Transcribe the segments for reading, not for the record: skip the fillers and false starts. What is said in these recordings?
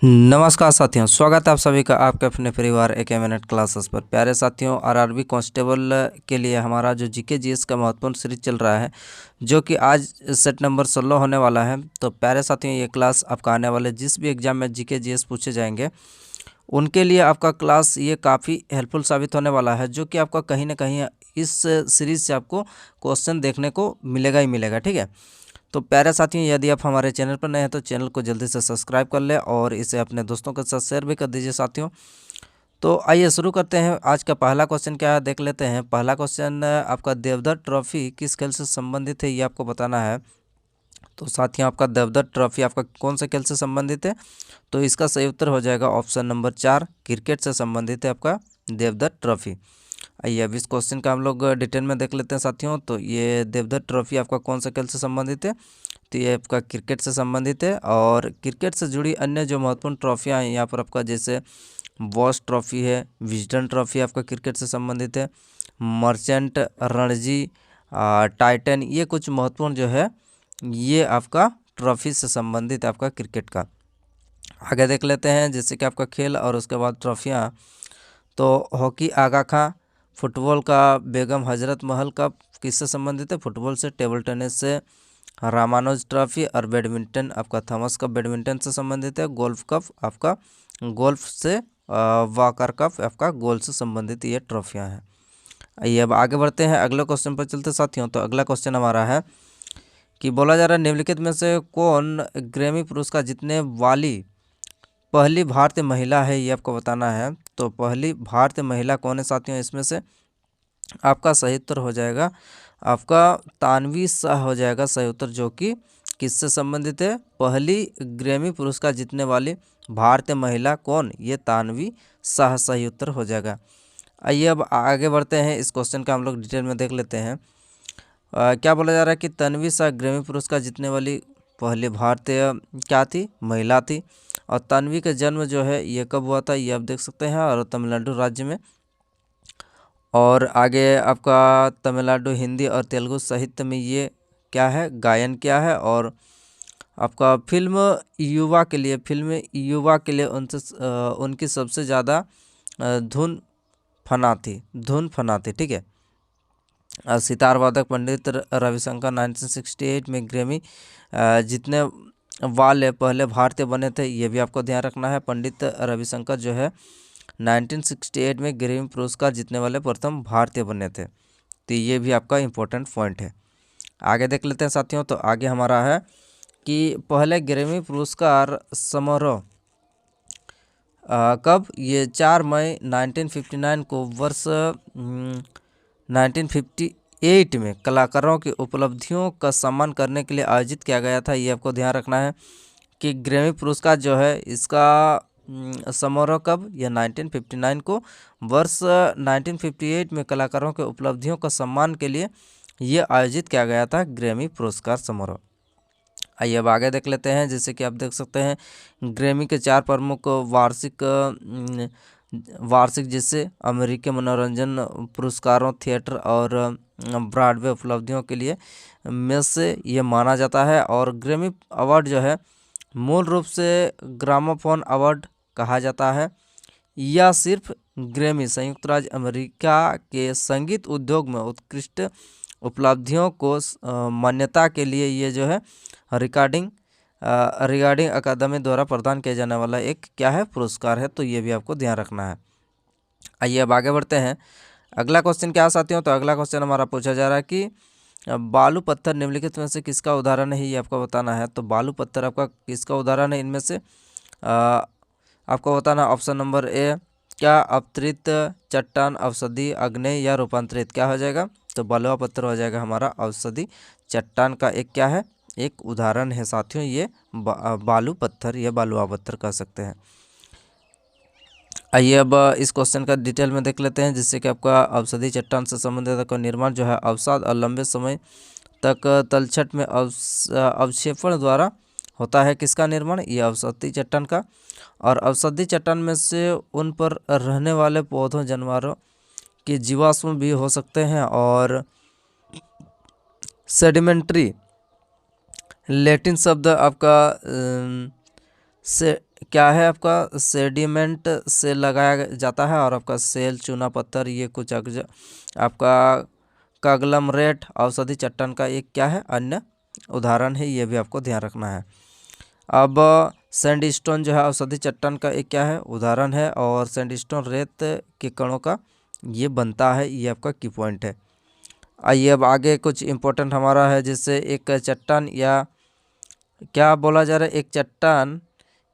नमस्कार साथियों, स्वागत है आप सभी का आपके अपने परिवार एक मिनट क्लासेस पर। प्यारे साथियों, आरआरबी कांस्टेबल के लिए हमारा जो जीके जीएस का महत्वपूर्ण सीरीज चल रहा है, जो कि आज सेट नंबर 16 होने वाला है। तो प्यारे साथियों, ये क्लास आपका आने वाले जिस भी एग्जाम में जीके जीएस पूछे जाएंगे उनके लिए आपका क्लास ये काफ़ी हेल्पफुल साबित होने वाला है, जो कि आपका कहीं ना कहीं इस सीरीज से आपको क्वेश्चन देखने को मिलेगा ही मिलेगा। ठीक है, तो प्यारे साथियों, यदि आप हमारे चैनल पर नए हैं तो चैनल को जल्दी से सब्सक्राइब कर लें और इसे अपने दोस्तों के साथ शेयर भी कर दीजिए साथियों। तो आइए शुरू करते हैं। आज का पहला क्वेश्चन क्या है देख लेते हैं। पहला क्वेश्चन आपका देवधर ट्रॉफी किस खेल से संबंधित है, ये आपको बताना है। तो साथियों, आपका देवधर ट्रॉफी आपका कौन से खेल से संबंधित है? तो इसका सही उत्तर हो जाएगा ऑप्शन नंबर 4, क्रिकेट से संबंधित है आपका देवधर ट्रॉफी। आइए अब इस क्वेश्चन का हम लोग डिटेल में देख लेते हैं साथियों। तो ये देवधर ट्रॉफी आपका कौन सा खेल से संबंधित है? तो ये आपका क्रिकेट से संबंधित है। और क्रिकेट से जुड़ी अन्य जो महत्वपूर्ण ट्रॉफियाँ हैं यहाँ पर आपका जैसे बॉस ट्रॉफी है, विजडन ट्रॉफी आपका क्रिकेट से संबंधित है, मर्चेंट, रणजी, टाइटन, ये कुछ महत्वपूर्ण जो है ये आपका ट्रॉफी से संबंधित आपका क्रिकेट का। आगे देख लेते हैं जैसे कि आपका खेल और उसके बाद ट्रॉफियाँ। तो हॉकी आगा खां, फुटबॉल का बेगम हजरत महल कप किससे संबंधित है? फुटबॉल से। टेबल टेनिस से रामानुज ट्रॉफी और बैडमिंटन आपका थॉमस कप बैडमिंटन से संबंधित है। गोल्फ कप आपका गोल्फ से, वॉकर कप आपका गोल्फ से संबंधित ये ट्रॉफियाँ हैं। आइए अब आगे बढ़ते हैं, अगले क्वेश्चन पर चलते साथियों। तो अगला क्वेश्चन हमारा है कि बोला जा रहा है निम्नलिखित में से कौन ग्रैमी पुरस्कार जीतने वाली पहली भारतीय महिला है, ये आपको बताना है। तो पहली भारतीय महिला कौन है साथियों? इसमें से आपका सही उत्तर हो जाएगा आपका तानवी शाह हो जाएगा सही उत्तर, जो कि किससे संबंधित है? पहली ग्रैमी पुरस्कार जीतने वाली भारतीय महिला कौन? ये तानवी शाह सही उत्तर हो जाएगा। आइए अब आगे बढ़ते हैं, इस क्वेश्चन का हम लोग डिटेल में देख लेते हैं। क्या बोला जा रहा है कि तन्वी शाह ग्रैमी पुरस्कार जीतने वाली पहली भारतीय क्या थी? महिला थी। और तन्वी का जन्म जो है ये कब हुआ था, ये आप देख सकते हैं, और तमिलनाडु राज्य में। और आगे आपका तमिलनाडु हिंदी और तेलुगु साहित्य में ये क्या है, गायन क्या है। और आपका फिल्म युवा के लिए उनकी सबसे ज़्यादा धुन फना थी। ठीक है, सितार वादक पंडित रविशंकर 1968 में ग्रैमी जीतने वाले पहले भारतीय बने थे, ये भी आपको ध्यान रखना है। पंडित रविशंकर जो है 1968 में ग्रैमी पुरस्कार जीतने वाले प्रथम भारतीय बने थे। तो ये भी आपका इम्पोर्टेंट पॉइंट है। आगे देख लेते हैं साथियों। तो आगे हमारा है कि पहले ग्रैमी पुरस्कार समारोह कब? ये 4 मई 1959 को वर्ष 1958 में कलाकारों की उपलब्धियों का सम्मान करने के लिए आयोजित किया गया था। ये आपको ध्यान रखना है कि ग्रैमी पुरस्कार जो है इसका समारोह कब? यह 1959 को वर्ष 1958 में कलाकारों के उपलब्धियों का सम्मान के लिए ये आयोजित किया गया था, ग्रैमी पुरस्कार समारोह। आइए अब आगे देख लेते हैं। जैसे कि आप देख सकते हैं ग्रैमी के 4 प्रमुख वार्षिक जैसे अमेरिकी मनोरंजन पुरस्कारों, थिएटर और ब्रॉडवे उपलब्धियों के लिए में से ये माना जाता है। और ग्रैमी अवार्ड जो है मूल रूप से ग्रामोफोन अवार्ड कहा जाता है, या सिर्फ ग्रैमी संयुक्त राज्य अमेरिका के संगीत उद्योग में उत्कृष्ट उपलब्धियों को मान्यता के लिए ये जो है रिकॉर्डिंग अकादमी द्वारा प्रदान किया जाने वाला एक क्या है, पुरस्कार है। तो ये भी आपको ध्यान रखना है। आइए अब आगे बढ़ते हैं। अगला क्वेश्चन क्या साथियों? तो अगला क्वेश्चन हमारा पूछा जा रहा है कि बालू पत्थर निम्नलिखित में से किसका उदाहरण है, ये आपको बताना है। तो बालू पत्थर आपका किसका उदाहरण है? इनमें से आपको बताना ऑप्शन नंबर ए, क्या अवतरित, चट्टान, औषधि, अग्नेय या रूपांतरित। क्या हो जाएगा? तो बलुआ पत्थर हो जाएगा हमारा औषधि चट्टान का एक क्या है, एक उदाहरण है साथियों। ये बालू पत्थर या बालुआ पत्थर कह सकते हैं। आइए अब इस क्वेश्चन का डिटेल में देख लेते हैं। जिससे कि आपका औषधि चट्टान से संबंधित का निर्माण जो है अवसाद और लंबे समय तक तलछट में अवक्षेपण द्वारा होता है। किसका निर्माण? ये औषधि चट्टान का। और औषधि चट्टान में से उन पर रहने वाले पौधों, जानवरों के जीवाश्म भी हो सकते हैं। और सेडिमेंट्री लैटिन शब्द आपका से क्या है आपका सेडिमेंट से लगाया जाता है, और आपका सेल, चूना पत्थर, ये कुछ आपका कांग्लोमरेट औषधि चट्टान का एक क्या है अन्य उदाहरण है, ये भी आपको ध्यान रखना है। अब सैंडस्टोन जो है औषधि चट्टान का एक क्या है उदाहरण है, और सैंडस्टोन रेत के कणों का ये बनता है, ये आपका की पॉइंट है। आइए अब आगे कुछ इम्पोर्टेंट हमारा है, जैसे एक चट्टान या क्या बोला जा रहा है, एक चट्टान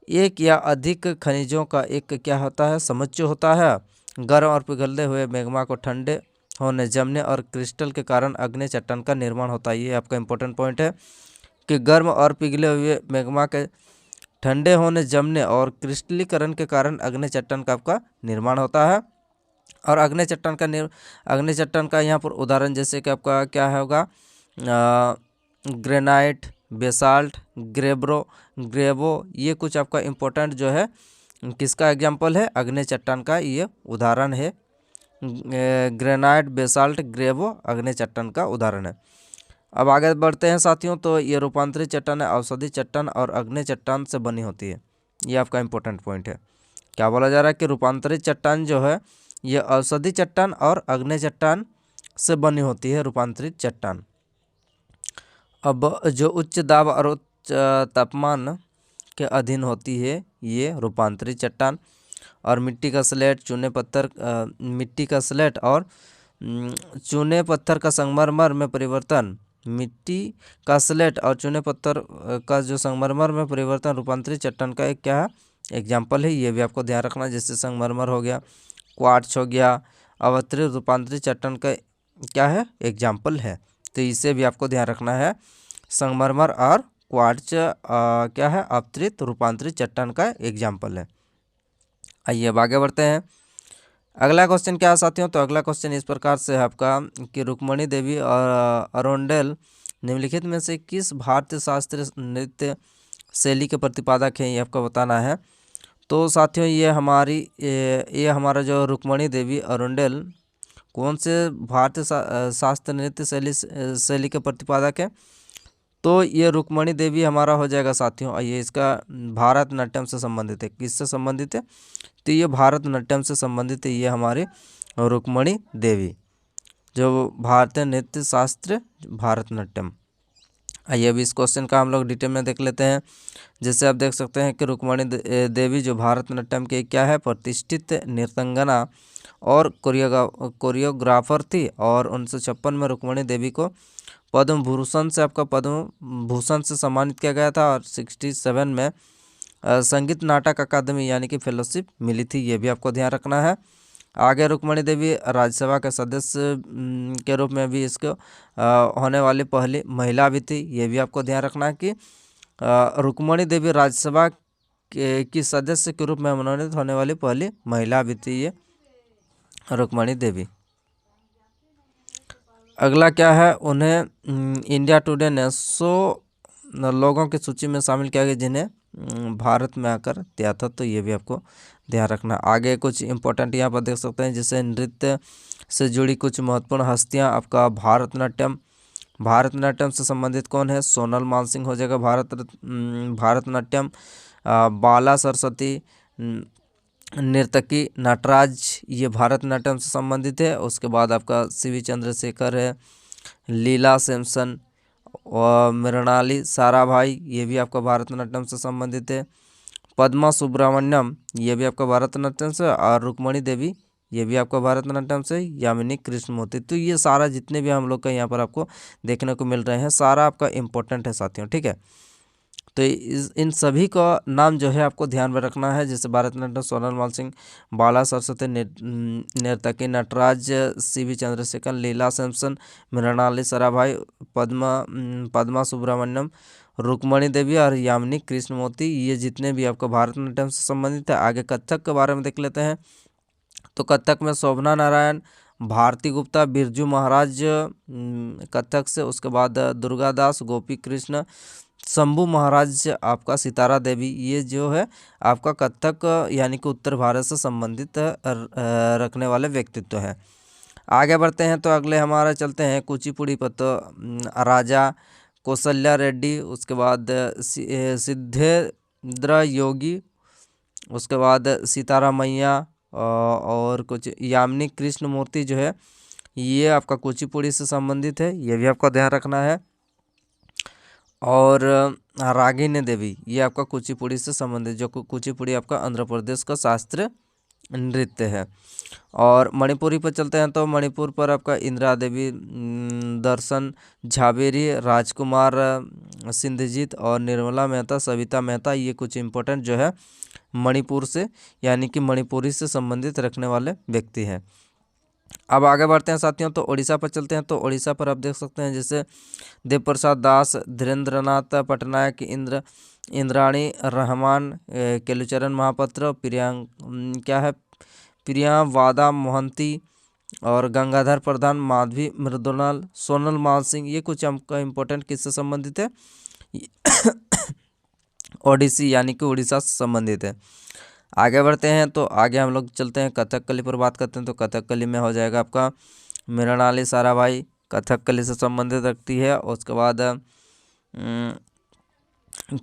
एक या अधिक खनिजों का एक क्या होता है समुच्चय होता है। गर्म और पिघलते हुए मैग्मा को ठंडे होने, जमने और क्रिस्टल के कारण अग्नि चट्टान का निर्माण होता है। ये आपका इंपॉर्टेंट पॉइंट है कि गर्म और पिघले हुए मैग्मा के ठंडे होने, जमने और क्रिस्टलीकरण के कारण अग्नि चट्टान का आपका निर्माण होता है। और अग्नि चट्टान का यहाँ पर उदाहरण जैसे कि आपका क्या होगा, ग्रेनाइट, बेसाल्ट, ग्रेवो, ये कुछ आपका इम्पोर्टेंट जो है किसका एग्जाम्पल है, अग्नि चट्टान का ये उदाहरण है। ग्रेनाइट, बेसाल्ट, ग्रेवो अग्नि चट्टान का उदाहरण है। अब आगे बढ़ते हैं साथियों, तो ये रूपांतरित चट्टान औषधि चट्टान और अग्नि चट्टान से बनी होती है। ये आपका इम्पोर्टेंट पॉइंट है। क्या बोला जा रहा है कि रूपांतरित चट्टान जो है ये औषधि चट्टान और अग्नि चट्टान से बनी होती है, रूपांतरित चट्टान। अब जो उच्च दाब और उच्च तापमान के अधीन होती है ये रूपांतरित चट्टान। और मिट्टी का स्लेट, चूने पत्थर, मिट्टी का स्लेट और चूने पत्थर का संगमरमर में परिवर्तन, मिट्टी का स्लेट और चूने पत्थर का जो संगमरमर में परिवर्तन रूपांतरित चट्टान का एक क्या है एग्जाम्पल है। ये भी आपको ध्यान रखना, जैसे संगमरमर हो गया, क्वार्ट्ज हो गया, अवतरित रूपांतरित चट्टान का क्या है एग्जाम्पल है। तो इसे भी आपको ध्यान रखना है, संगमरमर और क्वार्ट्ज क्या है अवतरित रूपांतरित चट्टान का एग्जाम्पल है। आइए अब आगे बढ़ते हैं। अगला क्वेश्चन क्या है साथियों, तो अगला क्वेश्चन इस प्रकार से है आपका कि रुक्मणी देवी और अरोंडेल निम्नलिखित में से किस भारतीय शास्त्रीय नृत्य शैली के प्रतिपादक हैं, ये आपको बताना है। तो साथियों ये हमारा जो रुक्मणी देवी अरोंडेल कौन से भारतीय शास्त्रीय नृत्य शैली के प्रतिपादक है, तो ये रुक्मणी देवी हमारा हो जाएगा साथियों। ये इसका भारतनाट्यम से संबंधित है, किससे संबंधित है, तो ये भारतनाट्यम से संबंधित है। ये हमारी रुक्मणी देवी जो भारतीय नृत्य शास्त्र भारतनाट्यम। आइए अब इस क्वेश्चन का हम लोग डिटेल में देख लेते हैं। जैसे आप देख सकते हैं कि रुक्मणी देवी जो भारतनाट्यम के क्या है प्रतिष्ठित नृत्यांगना और कोरियोग्राफर थी, और 1956 में रुक्मणी देवी को पद्म भूषण से सम्मानित किया गया था, और 67 में संगीत नाटक अकादमी यानी कि फेलोशिप मिली थी। ये भी आपको ध्यान रखना है। आगे रुक्मणी देवी राज्यसभा के सदस्य के रूप में भी इसको होने वाली पहली महिला भी थी। ये भी आपको ध्यान रखना है कि रुक्मणी देवी राज्यसभा की सदस्य के रूप में मनोनीत होने वाली पहली महिला भी थी ये रुक्मणी देवी। अगला क्या है, उन्हें इंडिया टुडे ने 100 लोगों की सूची में शामिल किया गया जिन्हें भारत में आकर दिया था। तो ये भी आपको ध्यान रखना। आगे कुछ इंपॉर्टेंट यहाँ पर देख सकते हैं, जैसे नृत्य से जुड़ी कुछ महत्वपूर्ण हस्तियाँ। आपका भारतनाट्यम से संबंधित कौन है, सोनल मानसिंह हो जाएगा भारतनाट्यम। बाला सरस्वती नर्तकी, नटराज ये भारतनाट्यम से संबंधित है। उसके बाद आपका सीवी चंद्रशेखर है, लीला सैमसन और मृणाली साराभाई ये भी आपका भारतनाट्यम से संबंधित है। पद्मा सुब्रमण्यम ये भी आपका भारतनाट्यम से, और रुक्मणी देवी ये भी आपका भारतनाट्यम से, यामिनी कृष्णमूर्ति। तो ये सारा जितने भी हम लोग का यहाँ पर आपको देखने को मिल रहे हैं सारा आपका इम्पोर्टेंट है साथियों, ठीक है। तो इन सभी का नाम जो है आपको ध्यान में रखना है, जैसे भारतनाट्यम सोनल मानसिंह, बाला सरस्वती नर्तकी, नटराज, सीवी चंद्रशेखर, लीला सैमसन, मृणाली साराभाई, पद्मा सुब्रमण्यम, रुक्मणी देवी और यामिनी कृष्णमूर्ति ये जितने भी आपको भारतनाट्यम से संबंधित है। आगे कथक के बारे में देख लेते हैं। तो कथक में शोभना नारायण, भारती गुप्ता, बिरजू महाराज कथक से, उसके बाद दुर्गा दास, गोपी कृष्ण, शंभू महाराज, आपका सितारा देवी ये जो है आपका कथक यानी कि उत्तर भारत से संबंधित रखने वाले व्यक्तित्व है। आगे बढ़ते हैं, तो अगले हमारा चलते हैं कुचिपुड़ी राजा कौशल्या रेड्डी, उसके बाद सिद्धेंद्र योगी, उसके बाद सीताराम मैया और कुछ यामिनी कृष्ण मूर्ति जो है ये आपका कुचिपुड़ी से संबंधित है, ये भी आपका ध्यान रखना है। और रागिनी देवी ये आपका कुचिपुड़ी से संबंधित, जो कुचिपुड़ी आपका आंध्र प्रदेश का शास्त्रीय नृत्य है। और मणिपुरी पर चलते हैं तो मणिपुर पर आपका इंदिरा देवी, दर्शन झावेरी, राजकुमार सिंधजीत और निर्मला मेहता, सविता मेहता, ये कुछ इंपॉर्टेंट जो है मणिपुर से यानी कि मणिपुरी से संबंधित रखने वाले व्यक्ति हैं। अब आगे बढ़ते हैं साथियों, तो उड़ीसा पर चलते हैं। तो उड़ीसा पर आप देख सकते हैं जैसे देव प्रसाद दास, धीरेन्द्रनाथ पटनायक, इंद्राणी रहमान, केलुचरण महापात्र, क्या है प्रियांवादा मोहंती और गंगाधर प्रधान, माधवी मृदुलाल, सोनल मान सिंह, ये कुछ आपका इम्पोर्टेंट किससे संबंधित है ओडिसी यानी कि उड़ीसा से संबंधित है। आगे बढ़ते हैं तो आगे हम लोग चलते हैं कथकली पर बात करते हैं। तो कथकली में हो जाएगा आपका मृणाली साराभाई, कथकली से संबंधित रखती है। उसके बाद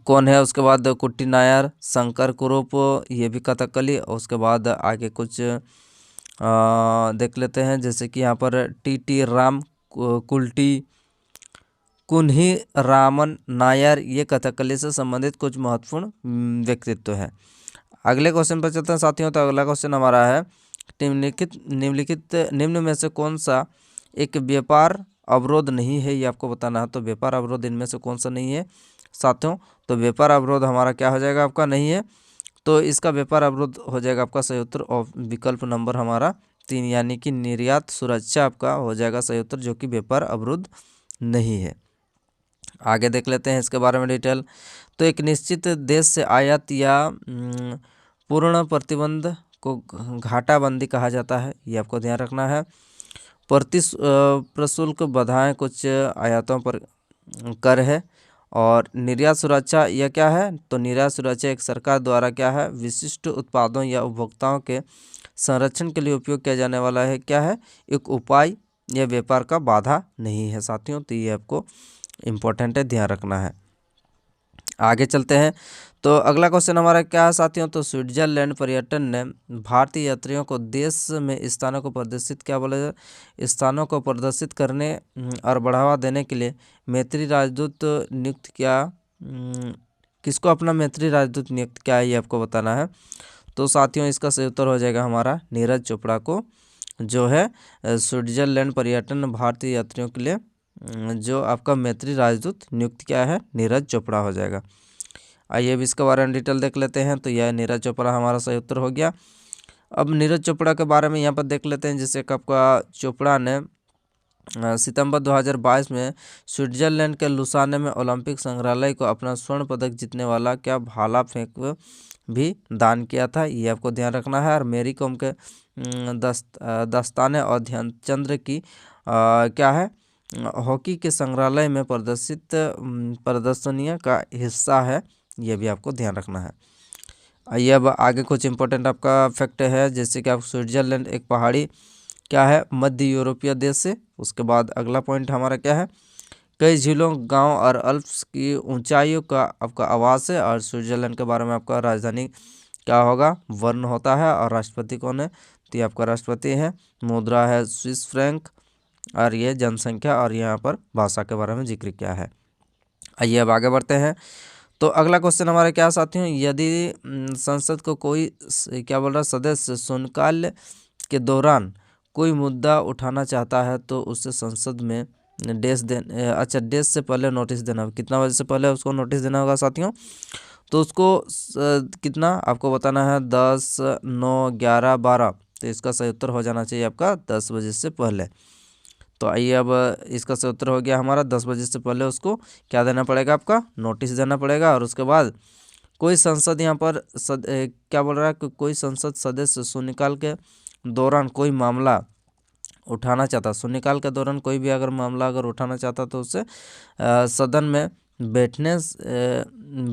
कौन है, उसके बाद कुट्टी नायर, शंकर कुरूप, ये भी कथकली। उसके बाद आगे कुछ देख लेते हैं जैसे कि यहाँ पर टी राम कुल्टी, कुन्ही रामन नायर, ये कथकली से संबंधित कुछ महत्वपूर्ण व्यक्तित्व है। अगले क्वेश्चन पर चलते हैं साथियों। तो अगला क्वेश्चन हमारा है निम्न में से कौन सा एक व्यापार अवरोध नहीं है, ये आपको बताना है। तो व्यापार अवरोध इनमें से कौन सा नहीं है साथियों? तो व्यापार अवरोध हमारा क्या हो जाएगा आपका, नहीं है। तो इसका व्यापार अवरोध हो जाएगा आपका सही उत्तर विकल्प नंबर हमारा 3 यानी कि निर्यात सुरक्षा आपका हो जाएगा सही उत्तर, जो कि व्यापार अवरोध नहीं है। आगे देख लेते हैं इसके बारे में डिटेल। तो एक निश्चित देश से आयात या पूर्ण प्रतिबंध को घाटाबंदी कहा जाता है, ये आपको ध्यान रखना है। प्रशुल्क बाधाएं कुछ आयातों पर कर है। और निर्यात सुरक्षा यह क्या है? तो निर्यात सुरक्षा एक सरकार द्वारा क्या है, विशिष्ट उत्पादों या उपभोक्ताओं के संरक्षण के लिए उपयोग किया जाने वाला है, क्या है, एक उपाय। यह व्यापार का बाधा नहीं है साथियों, तो ये आपको इम्पोर्टेंट है, ध्यान रखना है। आगे चलते हैं। तो अगला क्वेश्चन हमारा क्या है साथियों? तो स्विट्जरलैंड पर्यटन ने भारतीय यात्रियों को देश में स्थानों को प्रदर्शित, क्या बोला जाए, स्थानों को प्रदर्शित करने और बढ़ावा देने के लिए मैत्री राजदूत नियुक्त किया। किसको अपना मैत्री राजदूत नियुक्त किया है, ये आपको बताना है। तो साथियों इसका सही उत्तर हो जाएगा हमारा नीरज चोपड़ा को, जो है स्विट्जरलैंड पर्यटन भारतीय यात्रियों के लिए जो आपका मैत्री राजदूत नियुक्त किया है, नीरज चोपड़ा हो जाएगा। आइए अब इसके बारे में डिटेल देख लेते हैं। तो यह नीरज चोपड़ा हमारा सही उत्तर हो गया। अब नीरज चोपड़ा के बारे में यहाँ पर देख लेते हैं, जैसे कि आपका चोपड़ा ने सितंबर 2022 में स्विट्जरलैंड के लुसाने में ओलंपिक संग्रहालय को अपना स्वर्ण पदक जीतने वाला क्या भाला फेंक भी दान किया था, ये आपको ध्यान रखना है। और मेरी कॉम के दस्ताने और ध्यानचंद्र की क्या है, हॉकी के संग्रहालय में प्रदर्शित प्रदर्शनियों का हिस्सा है, ये भी आपको ध्यान रखना है। आइए अब आगे कुछ इंपॉर्टेंट आपका फैक्ट है, जैसे कि आप स्विट्जरलैंड एक पहाड़ी क्या है, मध्य यूरोपीय देश से। उसके बाद अगला पॉइंट हमारा क्या है, कई झीलों, गांव और अल्प्स की ऊंचाइयों का आपका आवास है। और स्विट्जरलैंड के बारे में आपका राजधानी क्या होगा, बर्न होता है। और राष्ट्रपति कौन है, तो ये आपका राष्ट्रपति है। मुद्रा है स्विस फ्रैंक। और ये जनसंख्या और यहाँ पर भाषा के बारे में जिक्र किया है। आइए अब आगे बढ़ते हैं। तो अगला क्वेश्चन हमारा क्या साथियों, यदि संसद को कोई क्या बोल रहा सदस्य शून्यकाल के दौरान कोई मुद्दा उठाना चाहता है तो उससे संसद में डेज से पहले नोटिस देना होगा। कितना बजे से पहले उसको नोटिस देना होगा साथियों? तो उसको कितना आपको बताना है, 10, 9, 11, 12। तो इसका सही उत्तर हो जाना चाहिए आपका 10 बजे से पहले। तो आइए अब इसका सही उत्तर हो गया हमारा 10 बजे से पहले उसको क्या देना पड़ेगा, आपका नोटिस देना पड़ेगा। और उसके बाद कोई संसद यहाँ पर क्या बोल रहा है कि कोई संसद सदस्य शून्यकाल के दौरान कोई मामला उठाना चाहता, शून्यकाल के दौरान कोई भी अगर मामला अगर उठाना चाहता तो उससे सदन में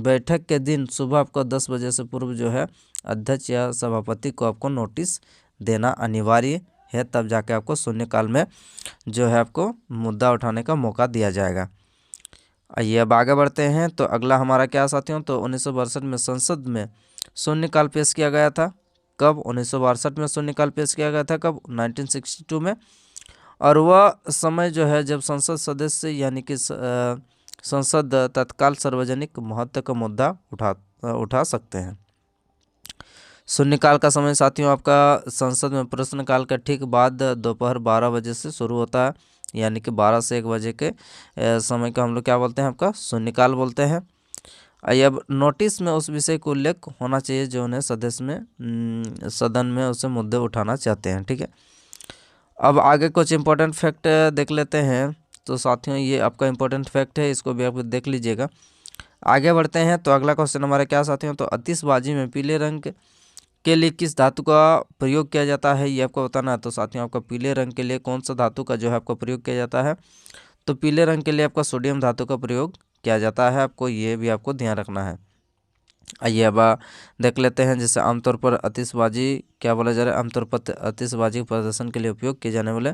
बैठक के दिन सुबह आपको 10 बजे से पूर्व जो है अध्यक्ष या सभापति को आपको नोटिस देना अनिवार्य है, तब जाके आपको शून्यकाल में जो है आपको मुद्दा उठाने का मौका दिया जाएगा। आइए अब आगे बढ़ते हैं। तो अगला हमारा क्या साथियों, तो 1962 में संसद में शून्यकाल पेश किया गया था। कब? 1962 में शून्यकाल पेश किया गया था। कब? 1962 में। और वह समय जो है जब संसद सदस्य यानी कि संसद तत्काल सार्वजनिक महत्व का मुद्दा उठा सकते हैं। शून्यकाल का समय साथियों आपका संसद में प्रश्नकाल का ठीक बाद दोपहर 12 बजे से शुरू होता है, यानी कि 12 से 1 बजे के समय का हम लोग क्या बोलते हैं? आपका शून्यकाल बोलते हैं। आइए अब नोटिस में उस विषय को उल्लेख होना चाहिए जो उन्हें सदन में उसे मुद्दे उठाना चाहते हैं। ठीक है, अब आगे कुछ इंपॉर्टेंट फैक्ट देख लेते हैं। तो साथियों ये आपका इंपॉर्टेंट फैक्ट है, इसको भी आप देख लीजिएगा। आगे बढ़ते हैं तो अगला क्वेश्चन हमारा क्या साथियों? तो आतिशबाजी में पीले रंग के लिए किस धातु का प्रयोग किया जाता है, ये आपको बताना है। तो साथियों आपका पीले रंग के लिए कौन सा धातु का जो है आपका प्रयोग किया जाता है? तो पीले रंग के लिए आपका सोडियम धातु का प्रयोग किया जाता है। आपको ये भी आपको ध्यान रखना है। आइए अब देख लेते हैं। जैसे आमतौर पर आतिशबाजी क्या बोला जा रहा है? आमतौर पर आतिशबाजी प्रदर्शन के लिए उपयोग किए जाने वाले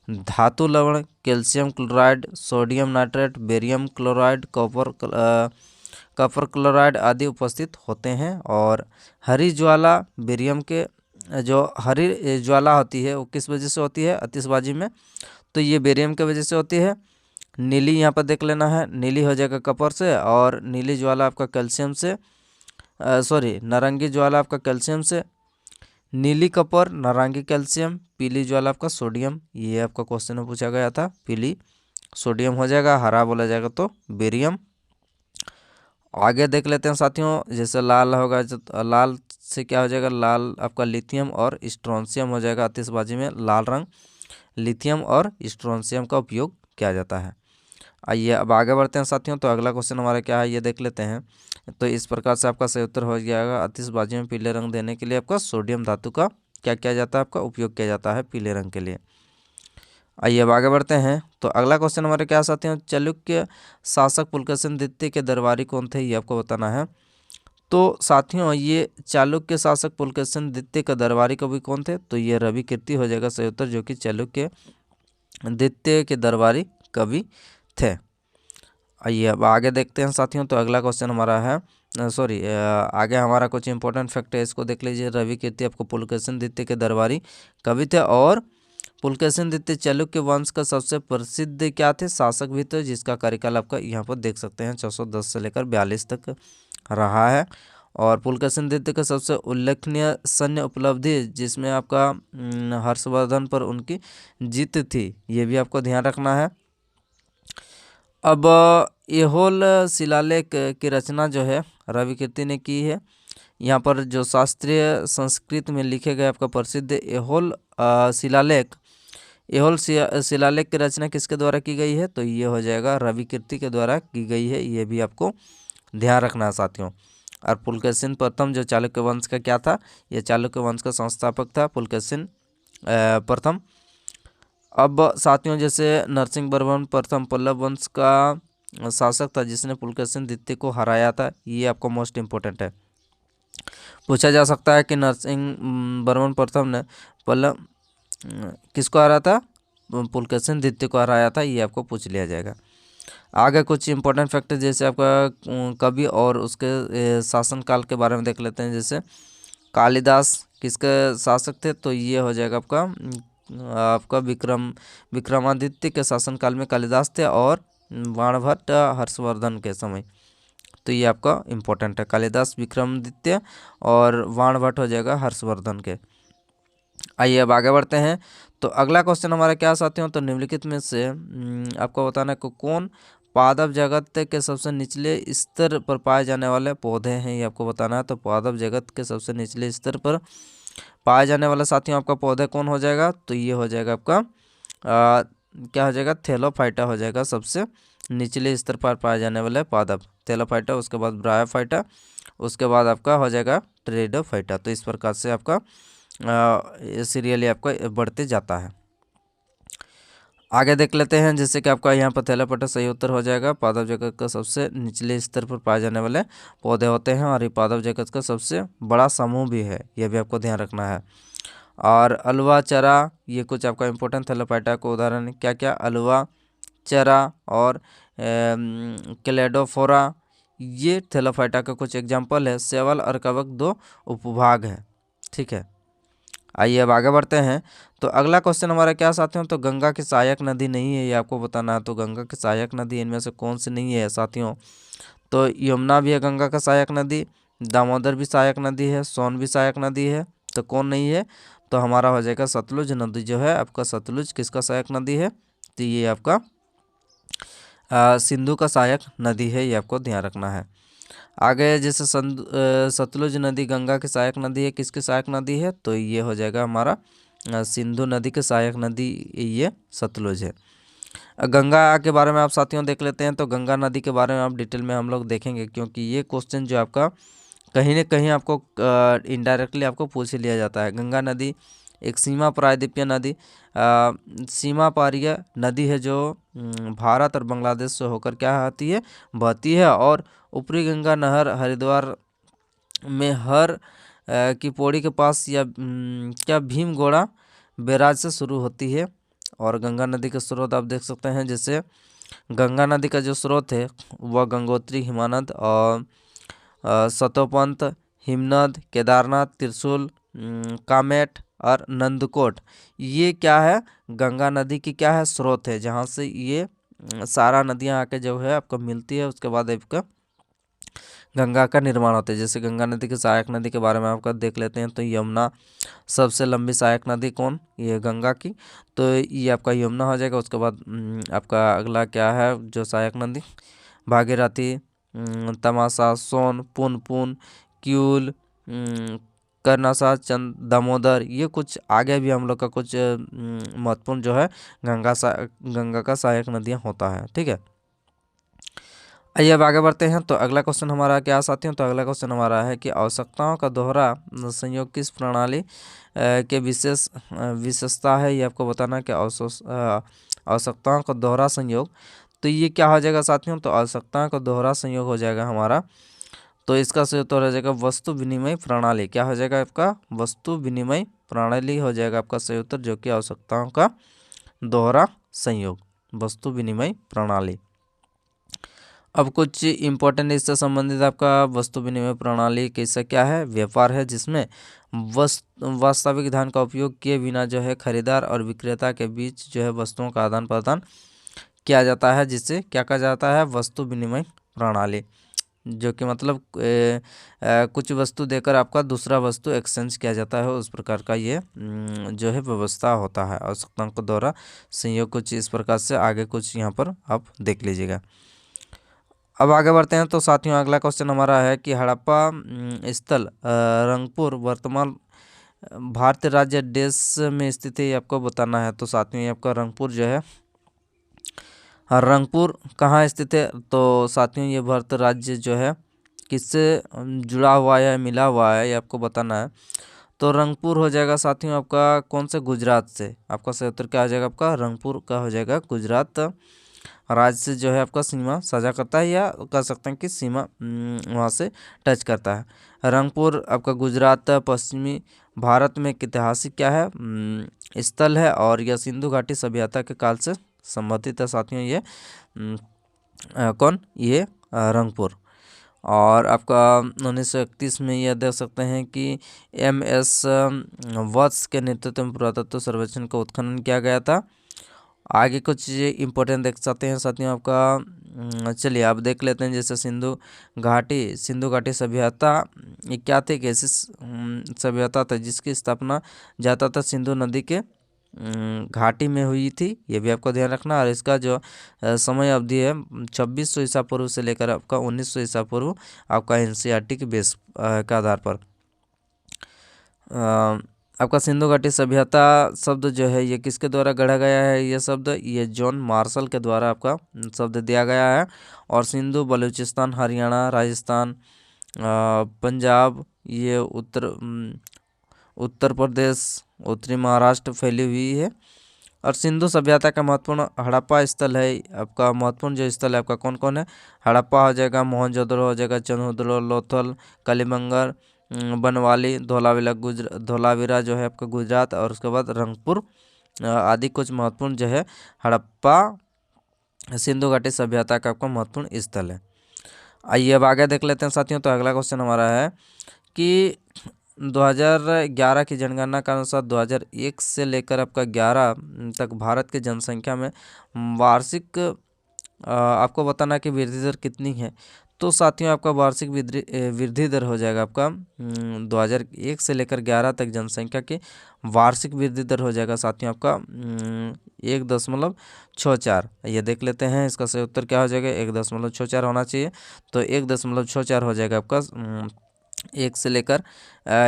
धातु लवण calcium chloride, sodium nitrate, barium chloride, copper chloride आदि उपस्थित होते हैं। और हरी ज्वाला बेरियम के जो हरी ज्वाला होती है वो किस वजह से होती है आतिशबाजी में? तो ये बेरियम की वजह से होती है। नीली यहाँ पर देख लेना है, नीली हो जाएगा कॉपर से, और नीली ज्वाला आपका कैल्शियम से, नारंगी ज्वाला आपका कैल्शियम से, नीली कॉपर, नारंगी कैल्शियम, पीली ज्वाला आपका सोडियम। ये आपका क्वेश्चन में पूछा गया था, पीली सोडियम हो जाएगा, हरा बोला जाएगा तो बेरियम। आगे देख लेते हैं साथियों। जैसे लाल होगा, लाल से क्या हो जाएगा? लाल आपका लिथियम और स्ट्रोंशियम हो जाएगा। आतिशबाजी में लाल रंग लिथियम और स्ट्रोंशियम का उपयोग किया जाता है। आइए अब आगे बढ़ते हैं साथियों। तो अगला क्वेश्चन हमारा क्या है ये देख लेते हैं। तो इस प्रकार से आपका सही उत्तर हो जाएगा, आतिशबाजी में पीले रंग देने के लिए आपका सोडियम धातु का क्या किया जाता है? आपका उपयोग किया जाता है पीले रंग के लिए। आइए अब आगे बढ़ते हैं। तो अगला क्वेश्चन हमारे क्या साथियों? चालुक्य शासक पुलकेशिन द्वितीय के दरबारी कौन थे, ये आपको बताना है। तो साथियों ये चालुक्य शासक पुलकेशिन द्वितीय का दरबारी कवि कौन थे? तो ये रवि कीर्ति हो जाएगा सही उत्तर, जो कि चालुक्य द्वितीय के दरबारी कवि थे। आइए अब आगे देखते हैं साथियों। तो अगला क्वेश्चन हमारा है आगे हमारा कुछ इंपॉर्टेंट फैक्ट है, इसको देख लीजिए। रवि कीर्ति आपको पुलकेशिन द्वितीय के दरबारी कवि थे, और पुलकेशिन द्वितीय चालुक्य वंश का सबसे प्रसिद्ध क्या थे? शासक भी थे, जिसका कार्यकाल आपका यहाँ पर देख सकते हैं 410 से लेकर 42 तक रहा है। और पुलकेशिन द्वितीय का सबसे उल्लेखनीय सैन्य उपलब्धि जिसमें आपका हर्षवर्धन पर उनकी जीत थी, ये भी आपको ध्यान रखना है। अब ऐहोल शिलालेख की रचना जो है रवि कीर्ति ने की है। यहाँ पर जो शास्त्रीय संस्कृत में लिखे गए आपका प्रसिद्ध ऐहोल शिलालेख की रचना किसके द्वारा की गई है? तो ये हो जाएगा रवि कीर्ति के द्वारा की गई है, ये भी आपको ध्यान रखना है साथियों। और पुलकेशिन प्रथम जो चालुक्य वंश का क्या था? ये चालुक्य वंश का संस्थापक था पुलकेशिन प्रथम। अब साथियों जैसे नरसिंहवर्मन प्रथम पल्लव वंश का शासक था जिसने पुलकेशिन द्वितीय को हराया था, ये आपको मोस्ट इम्पोर्टेंट है। पूछा जा सकता है कि नरसिंहवर्मन प्रथम ने पल्लव किसको हराया था? पुलकेशिन द्वितीय को हराया था, ये आपको पूछ लिया जाएगा। आगे कुछ इंपॉर्टेंट फैक्टर जैसे आपका कवि और उसके शासनकाल के बारे में देख लेते हैं। जैसे कालिदास किसके शासक थे? तो ये हो जाएगा आपका विक्रमादित्य के शासनकाल में कालिदास थे, और बाणभट्ट हर्षवर्धन के समय। तो ये आपका इम्पोर्टेंट है, कालिदास विक्रमादित्य और बाणभट्ट हो जाएगा हर्षवर्धन के। आइए अब आगे बढ़ते हैं। तो अगला क्वेश्चन हमारा क्या साथियों? तो निम्नलिखित में से आपको बताना है कौन पादप जगत के सबसे निचले स्तर पर पाए जाने वाले पौधे हैं, ये आपको बताना है। तो पादप जगत के सबसे निचले स्तर पर पाए जाने वाला साथियों आपका पौधा कौन हो जाएगा? तो ये हो जाएगा आपका क्या हो जाएगा? थैलोफाइटा हो जाएगा सबसे निचले स्तर पर पाए जाने वाले पादप, थैलोफाइटा, उसके बाद ब्रायोफाइटा, उसके बाद आपका हो जाएगा टेरिडोफाइटा। तो इस प्रकार से आपका सीरियली आपका बढ़ते जाता है। आगे देख लेते हैं। जैसे कि आपका यहाँ पर थैलोफाइटा सही उत्तर हो जाएगा। पादप जगत का सबसे निचले स्तर पर पाए जाने वाले पौधे होते हैं, और ये पादप जगत का सबसे बड़ा समूह भी है, यह भी आपको ध्यान रखना है। और अलवा चरा, ये कुछ आपका इंपॉर्टेंट थैलोफाइटा को उदाहरण क्या क्या? अलवा चरा और क्लेडोफोरा, ये थैलाफाइटा का कुछ एग्जाम्पल है। शैवाल और कवक 2 उपभाग है। ठीक है, आइए अब आगे बढ़ते हैं। तो अगला क्वेश्चन हमारा क्या साथियों, तो गंगा की सहायक नदी नहीं है, ये आपको बताना है। तो गंगा की सहायक नदी इनमें से कौन सी नहीं है साथियों, तो यमुना भी है गंगा का सहायक नदी, दामोदर भी सहायक नदी है, सोन भी सहायक नदी है। तो कौन नहीं है, तो हमारा हो जाएगा सतलुज नदी जो है आपका। सतलुज किसका सहायक नदी है, तो ये आपका सिंधु का सहायक नदी है, ये आपको ध्यान रखना है। आगे जैसे सतलुज नदी गंगा की सहायक नदी है, किसकी सहायक नदी है, तो ये हो जाएगा हमारा सिंधु नदी की सहायक नदी, ये सतलुज है। गंगा के बारे में आप साथियों देख लेते हैं। तो गंगा नदी के बारे में आप डिटेल में हम लोग देखेंगे, क्योंकि ये क्वेश्चन जो आपका कहीं न कहीं आपको इनडायरेक्टली आपको पूछ लिया जाता है। गंगा नदी एक सीमा प्रायद्वीपीय नदी सीमा पारीय नदी है, जो भारत और बांग्लादेश से होकर क्या आती है, बहती है। और ऊपरी गंगा नहर हरिद्वार में हर की पौड़ी के पास या क्या भीमगोड़ा बैराज से शुरू होती है। और गंगा नदी के स्रोत आप देख सकते हैं, जैसे गंगा नदी का जो स्रोत है वह गंगोत्री, हिमानद और सतोपंत, हिमनद, केदारनाथ, त्रिशूल, कामेट और नंदकोट, ये क्या है, गंगा नदी की क्या है, स्रोत है, जहाँ से ये सारा नदियाँ आके जो है आपको मिलती है। उसके बाद आपका गंगा का निर्माण होता है। जैसे गंगा नदी की सहायक नदी के बारे में आपका देख लेते हैं। तो यमुना सबसे लंबी सहायक नदी कौन, ये गंगा की, तो ये आपका यमुना हो जाएगा। उसके बाद आपका अगला क्या है जो सहायक नदी, भागीरथी, तमाशा, सोन, पुनपुन, क्यूल, कर्नासा, चंद, दामोदर, ये कुछ आगे भी हम लोग का कुछ महत्वपूर्ण जो है गंगा का सहायक नदियाँ होता है। ठीक है, आइए अब आगे बढ़ते हैं। तो अगला क्वेश्चन हमारा क्या साथियों, तो अगला क्वेश्चन हमारा है कि आवश्यकताओं का दोहरा संयोग किस प्रणाली के विशेषता है, ये आपको बताना है कि आवश्यकताओं का दोहरा संयोग, तो ये क्या हो जाएगा साथियों, तो आवश्यकताओं का दोहरा संयोग हो जाएगा हमारा, तो इसका सही उत्तर हो जाएगा वस्तु विनिमय प्रणाली। क्या हो जाएगा आपका, वस्तु विनिमय प्रणाली हो जाएगा आपका सही उत्तर, जो कि आवश्यकताओं का दोहरा संयोग, वस्तु विनिमय प्रणाली। अब कुछ इम्पोर्टेंट इससे संबंधित आपका वस्तु विनिमय प्रणाली कैसा क्या है, व्यापार है, जिसमें वास्तविक धन का उपयोग किए बिना जो है खरीदार और विक्रेता के बीच जो है वस्तुओं का आदान प्रदान किया जाता है, जिससे क्या कहा जाता है, वस्तु विनिमय प्रणाली, जो कि मतलब कुछ वस्तु देकर आपका दूसरा वस्तु एक्सचेंज किया जाता है, उस प्रकार का ये जो है व्यवस्था होता है। आवश्यकताओं के द्वारा संयोग कुछ इस प्रकार से, आगे कुछ यहाँ पर आप देख लीजिएगा। अब आगे बढ़ते हैं। तो साथियों अगला क्वेश्चन हमारा है कि हड़प्पा स्थल रंगपुर वर्तमान भारतीय राज्य देश में स्थित है, ये आपको बताना है। तो साथियों ये आपका रंगपुर जो है, रंगपुर कहाँ स्थित है, तो साथियों ये भारत राज्य जो है किससे जुड़ा हुआ है, मिला हुआ है, ये आपको बताना है। तो रंगपुर हो जाएगा साथियों आपका कौन से, गुजरात से। आपका सही उत्तर क्या हो जाएगा, आपका रंगपुर का हो जाएगा, गुजरात राज्य से जो है आपका सीमा साझा करता है, या कह सकते हैं कि सीमा वहाँ से टच करता है। रंगपुर आपका गुजरात पश्चिमी भारत में एक ऐतिहासिक क्या है स्थल है, और यह सिंधु घाटी सभ्यता के काल से संबंधित है साथियों, ये कौन, ये रंगपुर। और आपका 1931 में यह देख सकते हैं कि MS वत्स के नेतृत्व में पुरातत्व सर्वेक्षण का उत्खनन किया गया था। आगे कुछ इम्पोर्टेंट देख सकते हैं साथियों आपका, चलिए आप देख लेते हैं। जैसे सिंधु घाटी सभ्यता ये क्या थी, कैसी सभ्यता था जिसकी स्थापना ज़्यादातर सिंधु नदी के घाटी में हुई थी, ये भी आपको ध्यान रखना। और इसका जो समय अवधि है 2600 ईसा पूर्व से लेकर आपका 1900 ईसा पूर्व, आपका NCERT के बेस के आधार पर। आपका सिंधु घाटी सभ्यता शब्द जो है ये किसके द्वारा गढ़ा गया है, ये शब्द ये जॉन मार्शल के द्वारा आपका शब्द दिया गया है। और सिंधु बलूचिस्तान, हरियाणा, राजस्थान, पंजाब, ये उत्तर प्रदेश, उत्तरी महाराष्ट्र फैली हुई है। और सिंधु सभ्यता का महत्वपूर्ण हड़प्पा स्थल है, आपका महत्वपूर्ण जो स्थल है आपका कौन कौन है, हड़प्पा हो जाएगा, मोहनजोदड़ो हो जाएगा, चंद्रहुदड़ो, लोथल, कलिबंगर, बनवाली, धोलावीरा जो है आपका गुजरात, और उसके बाद रंगपुर आदि कुछ महत्वपूर्ण जो है हड़प्पा सिंधु घाटी सभ्यता का आपका महत्वपूर्ण स्थल है। आइए अब आगे देख लेते हैं साथियों। तो अगला क्वेश्चन हमारा है कि 2011 की जनगणना के अनुसार 2001 से लेकर आपका 11 तक भारत की जनसंख्या में वार्षिक आपको बताना है कि वृद्धि दर कितनी है। तो साथियों आपका वार्षिक वृद्धि दर हो जाएगा आपका 2001 से लेकर 11 तक जनसंख्या की वार्षिक वृद्धि दर हो जाएगा साथियों आपका 1.64। ये देख लेते हैं इसका सही उत्तर क्या हो जाएगा, 1.64 होना चाहिए। तो 1.64 हो जाएगा आपका 1 से लेकर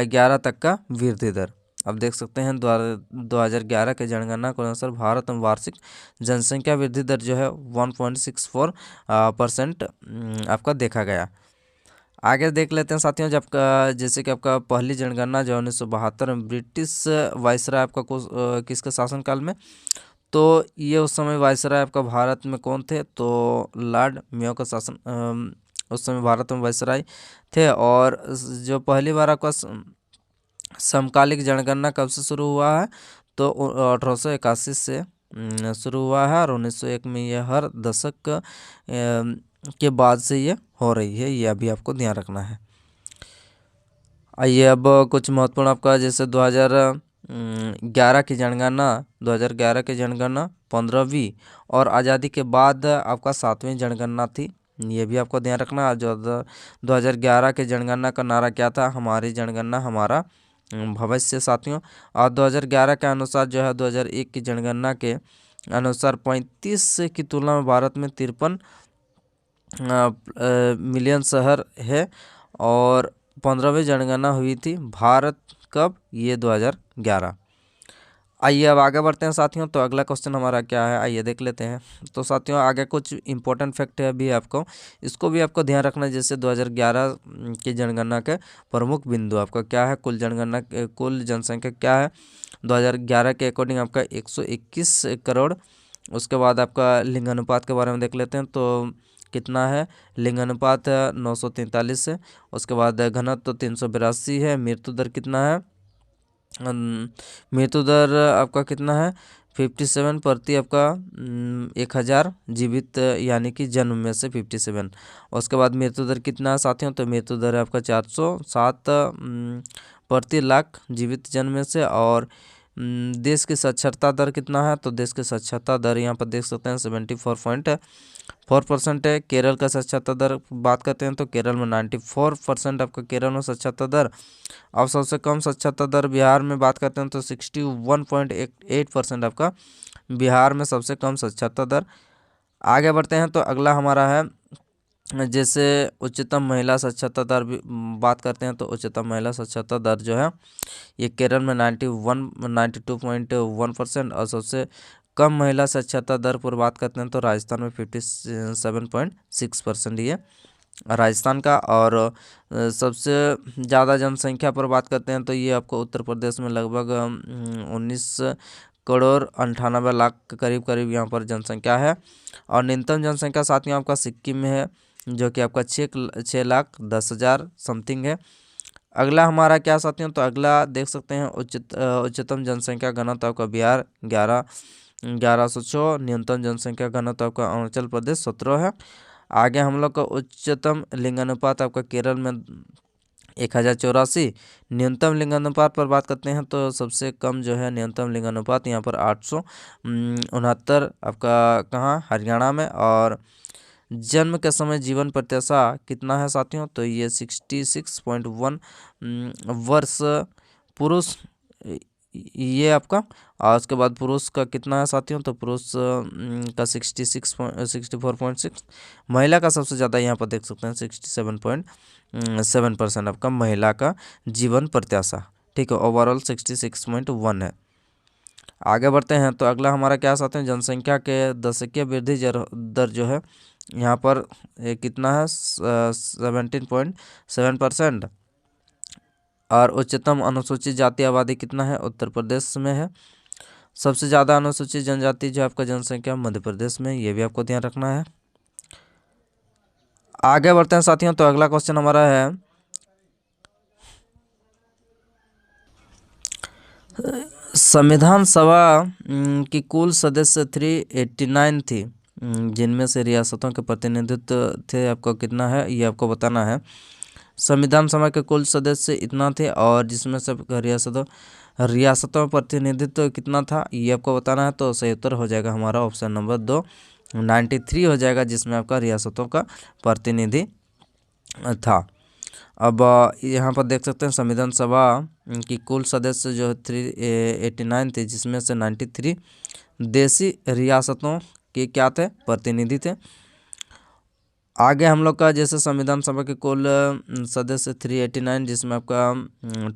11 तक का वृद्धि दर। अब देख सकते हैं 2011 के जनगणना के अनुसार भारत में वार्षिक जनसंख्या वृद्धि दर जो है 1.64% आपका देखा गया। आगे देख लेते हैं साथियों, जब जैसे कि आपका पहली जनगणना जो 1972 में ब्रिटिश वायसराय आपका किसके शासनकाल में, तो ये उस समय वायसराय आपका भारत में कौन थे, तो लॉर्ड मेयो का शासन उस समय भारत में वायसराय थे। और जो पहली बार आपका समकालिक जनगणना कब से शुरू हुआ है, तो 1881 से शुरू हुआ है और 1901 में ये हर दशक के बाद से ये हो रही है, ये अभी आपको ध्यान रखना है। आइए अब कुछ महत्वपूर्ण आपका जैसे 2011 की जनगणना 2011 की जनगणना 15वीं और आज़ादी के बाद आपका 7वीं जनगणना थी, ये भी आपको ध्यान रखना है। जो 2011 के जनगणना का नारा क्या था, हमारी जनगणना हमारा भविष्य साथियों। और 2011 के अनुसार जो है 2001 की जनगणना के अनुसार 35 की तुलना में भारत में 53 मिलियन शहर है। और 15वीं जनगणना हुई थी भारत कब, ये 2011। आइए अब आगे बढ़ते हैं साथियों। तो अगला क्वेश्चन हमारा क्या है, आइए देख लेते हैं। तो साथियों आगे कुछ इंपॉर्टेंट फैक्ट है अभी आपको, इसको भी आपको ध्यान रखना है। जैसे 2011 की जनगणना के प्रमुख बिंदु आपका क्या है, कुल जनसंख्या क्या है 2011 के अकॉर्डिंग आपका 121 करोड़। उसके बाद आपका लिंगानुपात के बारे में देख लेते हैं, तो कितना है, लिंगानुपात 943 है। उसके बाद घनत्व 382 है। मृत्यु दर कितना है, मृत्यु दर आपका कितना है 57 प्रति आपका 1000 जीवित यानी कि जन्म में से 57। उसके बाद मृत्यु दर कितना है साथियों, तो मृत्यु दर है आपका 407 प्रति लाख जीवित जन्म में से। और देश की साक्षरता दर कितना है, तो देश की साक्षरता दर यहाँ पर देख सकते हैं 74.4% है। केरल का साक्षरता दर बात करते हैं तो केरल में 94% आपका केरल में साक्षरता दर। अब सबसे कम साक्षरता दर बिहार में बात करते हैं तो 61.8% आपका बिहार में सबसे कम साक्षरता दर। आगे बढ़ते हैं तो अगला हमारा है जैसे उच्चतम महिला साक्षरता दर बात करते हैं, तो उच्चतम महिला साक्षरता दर जो है ये केरल में 92.1% और सबसे कम महिला साक्षरता दर पर बात करते हैं तो राजस्थान में 57.6% ये राजस्थान का। और सबसे ज़्यादा जनसंख्या पर बात करते हैं तो ये आपको उत्तर प्रदेश में लगभग 19 करोड़ 98 लाख के करीब यहाँ पर जनसंख्या है। और न्यूनतम जनसंख्या साथियों आपका सिक्किम में है जो कि आपका 6,10,000 समथिंग है। अगला हमारा क्या साथियों, तो अगला देख सकते हैं उच्चतम जनसंख्या घनत्व आपका बिहार 1106, न्यूनतम जनसंख्या घनत्व आपका अरुणाचल प्रदेश 17 है। आगे हम लोग का उच्चतम लिंगानुपात आपका केरल में 1084। न्यूनतम लिंगानुपात पर बात करते हैं तो सबसे कम जो है न्यूनतम लिंगानुपात यहाँ पर 869 आपका कहाँ, हरियाणा में। और जन्म के समय जीवन प्रत्याशा कितना है साथियों, तो ये 66.1 वर्ष पुरुष ये आपका। और उसके बाद पुरुष का कितना है साथियों, तो पुरुष का 64.6, महिला का सबसे ज़्यादा यहाँ पर देख सकते हैं 67.7% आपका महिला का जीवन प्रत्याशा, ठीक है। ओवरऑल 66.1 है। आगे बढ़ते हैं तो अगला हमारा क्या साथ हैं, जनसंख्या के दशकीय वृद्धि दर जो है यहाँ पर कितना है 17.7%। और उच्चतम अनुसूचित जाति आबादी कितना है, उत्तर प्रदेश में है। सबसे ज़्यादा अनुसूचित जनजाति जो आपका जनसंख्या मध्य प्रदेश में, ये भी आपको ध्यान रखना है। आगे बढ़ते हैं साथियों तो अगला क्वेश्चन हमारा है संविधान सभा की कुल सदस्य 389 थी, जिनमें से रियासतों के प्रतिनिधित्व थे आपको कितना है ये आपको बताना है। संविधान सभा के कुल सदस्य इतना थे और जिसमें से रियासतों प्रतिनिधित्व कितना था ये आपको बताना है। तो सही उत्तर हो जाएगा हमारा ऑप्शन नंबर 2 93 हो जाएगा, जिसमें आपका रियासतों का प्रतिनिधि था। अब यहाँ पर देख सकते हैं संविधान सभा की कुल सदस्य जो 389 थे, जिसमें से 93 देशी रियासतों के क्या थे, प्रतिनिधि थे। आगे हम लोग का जैसे संविधान सभा के कुल सदस्य 389, जिसमें आपका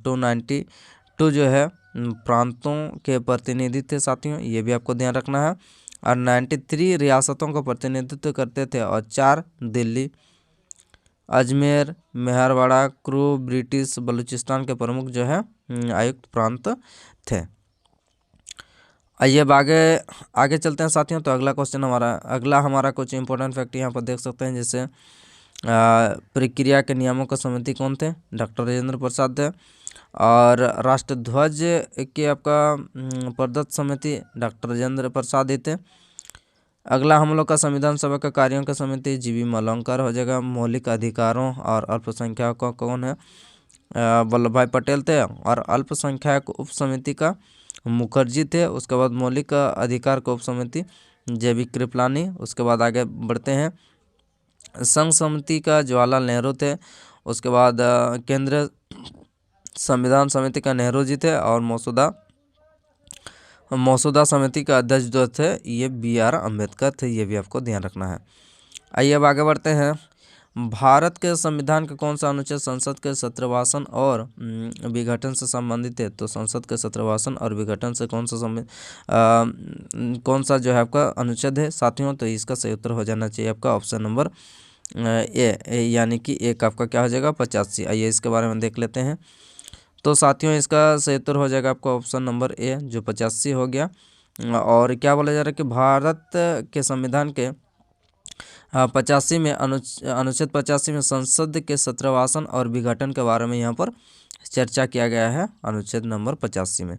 292 जो है प्रांतों के प्रतिनिधि थे साथियों, ये भी आपको ध्यान रखना है। और 93 रियासतों का प्रतिनिधित्व करते थे और 4 दिल्ली, अजमेर, मेहरवाड़ा, क्रू, ब्रिटिश बलूचिस्तान के प्रमुख जो है आयुक्त प्रांत थे। आइए अब आगे चलते हैं साथियों। तो अगला हमारा कुछ इंपॉर्टेंट फैक्ट यहाँ पर देख सकते हैं। जैसे प्रक्रिया के नियमों का समिति कौन थे, डॉक्टर राजेंद्र प्रसाद थे। और राष्ट्रध्वज के आपका प्रदत्त समिति डॉक्टर राजेंद्र प्रसाद ही थे। अगला हम लोग का संविधान सभा का कार्यों का समिति जीवी मलंकर हो जाएगा। मौलिक अधिकारों और अल्पसंख्यकों कौन है, वल्लभ भाई पटेल थे। और अल्पसंख्यक उप समिति का मुखर्जी थे। उसके बाद मौलिक अधिकार का उप समिति जेबी कृपलानी। उसके बाद आगे बढ़ते हैं, संघ समिति का जवाहरलाल नेहरू थे। उसके बाद केंद्रीय संविधान समिति का नेहरू जी थे। और मसौदा समिति का अध्यक्ष जो थे ये BR अम्बेडकर थे, ये भी आपको ध्यान रखना है। आइए अब आगे बढ़ते हैं। भारत के संविधान का कौन सा अनुच्छेद संसद के सत्रवासन और विघटन से संबंधित है। तो संसद के सत्रवासन और विघटन से कौन सा जो है आपका अनुच्छेद है साथियों। तो इसका सही उत्तर हो जाना चाहिए आपका ऑप्शन नंबर ए, यानी कि एक आपका क्या हो जाएगा 85। आइए इसके बारे में देख लेते हैं। तो साथियों इसका सही उत्तर हो जाएगा आपका ऑप्शन नंबर ए, जो 85 हो गया। और क्या बोला जा रहा है कि भारत के संविधान के 85 में अनुच्छेद 85 में संसद के सत्रवासन और विघटन के बारे में यहाँ पर चर्चा किया गया है अनुच्छेद नंबर 85 में।